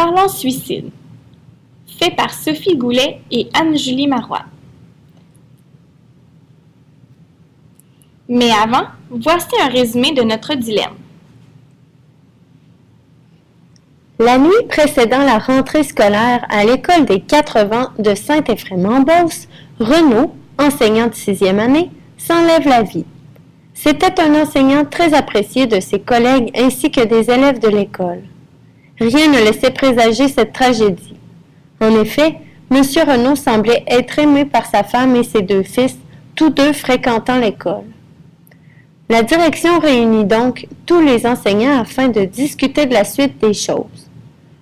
Parlons suicide, fait par Sophie Goulet et Anne-Julie Marois. Mais avant, voici un résumé de notre dilemme. La nuit précédant la rentrée scolaire à l'école des 4 vents de Saint-Éphrem-en-Beauce, Renaud, enseignant de 6e année, s'enlève la vie. C'était un enseignant très apprécié de ses collègues ainsi que des élèves de l'école. Rien ne laissait présager cette tragédie. En effet, M. Renaud semblait être aimé par sa femme et ses 2 fils, tous 2 fréquentant l'école. La direction réunit donc tous les enseignants afin de discuter de la suite des choses.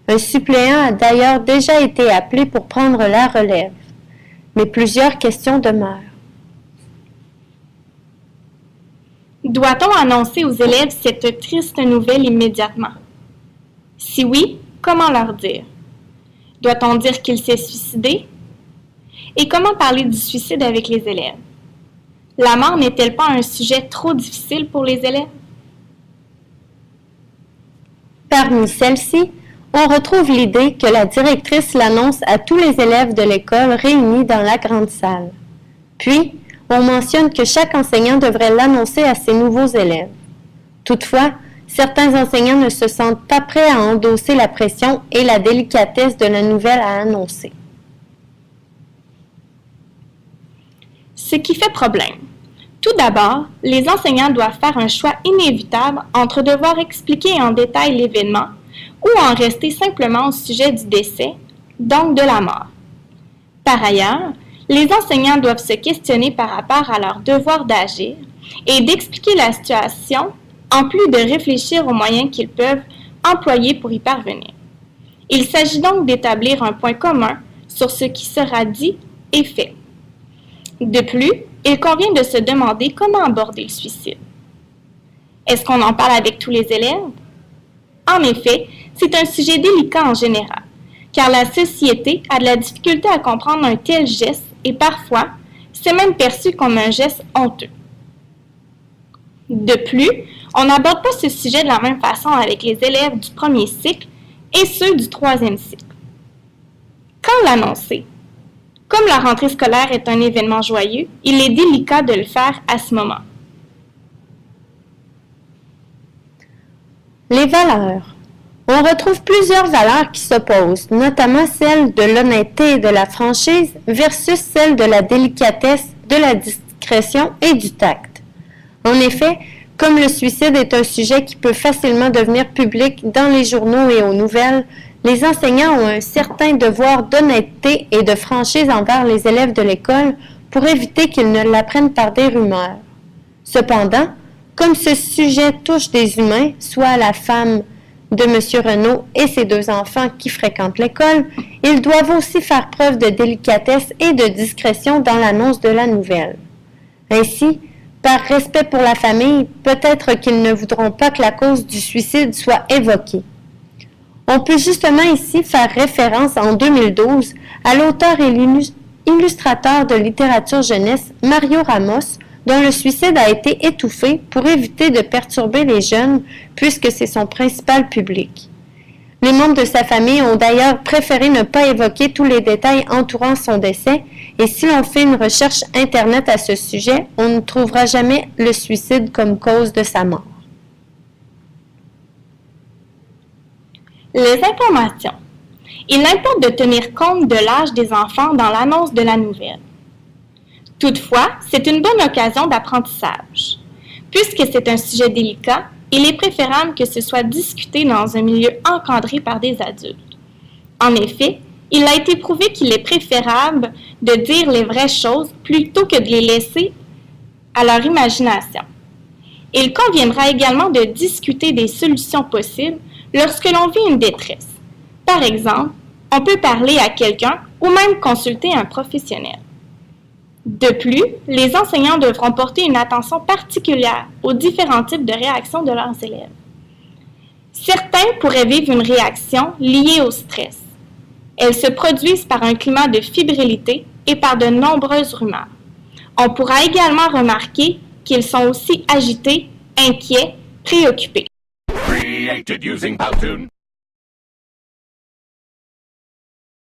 Un suppléant a d'ailleurs déjà été appelé pour prendre la relève, mais plusieurs questions demeurent. Doit-on annoncer aux élèves cette triste nouvelle immédiatement? Si oui, comment leur dire? Doit-on dire qu'il s'est suicidé? Et comment parler du suicide avec les élèves? La mort n'est-elle pas un sujet trop difficile pour les élèves? Parmi celles-ci, on retrouve l'idée que la directrice l'annonce à tous les élèves de l'école réunis dans la grande salle. Puis, on mentionne que chaque enseignant devrait l'annoncer à ses nouveaux élèves. Toutefois, certains enseignants ne se sentent pas prêts à endosser la pression et la délicatesse de la nouvelle à annoncer. Ce qui fait problème. Tout d'abord, les enseignants doivent faire un choix inévitable entre devoir expliquer en détail l'événement ou en rester simplement au sujet du décès, donc de la mort. Par ailleurs, les enseignants doivent se questionner par rapport à leur devoir d'agir et d'expliquer la situation, en plus de réfléchir aux moyens qu'ils peuvent employer pour y parvenir. Il s'agit donc d'établir un point commun sur ce qui sera dit et fait. De plus, il convient de se demander comment aborder le suicide. Est-ce qu'on en parle avec tous les élèves? En effet, c'est un sujet délicat en général, car la société a de la difficulté à comprendre un tel geste et parfois, c'est même perçu comme un geste honteux. De plus, on n'aborde pas ce sujet de la même façon avec les élèves du premier cycle et ceux du 3e cycle. Quand l'annoncer? Comme la rentrée scolaire est un événement joyeux, il est délicat de le faire à ce moment. Les valeurs. On retrouve plusieurs valeurs qui s'opposent, notamment celle de l'honnêteté et de la franchise versus celle de la délicatesse, de la discrétion et du tact. En effet, comme le suicide est un sujet qui peut facilement devenir public dans les journaux et aux nouvelles, les enseignants ont un certain devoir d'honnêteté et de franchise envers les élèves de l'école pour éviter qu'ils ne l'apprennent par des rumeurs. Cependant, comme ce sujet touche des humains, soit la femme de M. Renaud et ses 2 enfants qui fréquentent l'école, ils doivent aussi faire preuve de délicatesse et de discrétion dans l'annonce de la nouvelle. Ainsi, par respect pour la famille, peut-être qu'ils ne voudront pas que la cause du suicide soit évoquée. On peut justement ici faire référence en 2012 à l'auteur et illustrateur de littérature jeunesse Mario Ramos, dont le suicide a été étouffé pour éviter de perturber les jeunes puisque c'est son principal public. Les membres de sa famille ont d'ailleurs préféré ne pas évoquer tous les détails entourant son décès et si l'on fait une recherche Internet à ce sujet, on ne trouvera jamais le suicide comme cause de sa mort. Les informations. Il importe de tenir compte de l'âge des enfants dans l'annonce de la nouvelle. Toutefois, c'est une bonne occasion d'apprentissage. Puisque c'est un sujet délicat, il est préférable que ce soit discuté dans un milieu encadré par des adultes. En effet, il a été prouvé qu'il est préférable de dire les vraies choses plutôt que de les laisser à leur imagination. Il conviendra également de discuter des solutions possibles lorsque l'on vit une détresse. Par exemple, on peut parler à quelqu'un ou même consulter un professionnel. De plus, les enseignants devront porter une attention particulière aux différents types de réactions de leurs élèves. Certains pourraient vivre une réaction liée au stress. Elles se produisent par un climat de fébrilité et par de nombreuses rumeurs. On pourra également remarquer qu'ils sont aussi agités, inquiets, préoccupés. Created using Powtoon.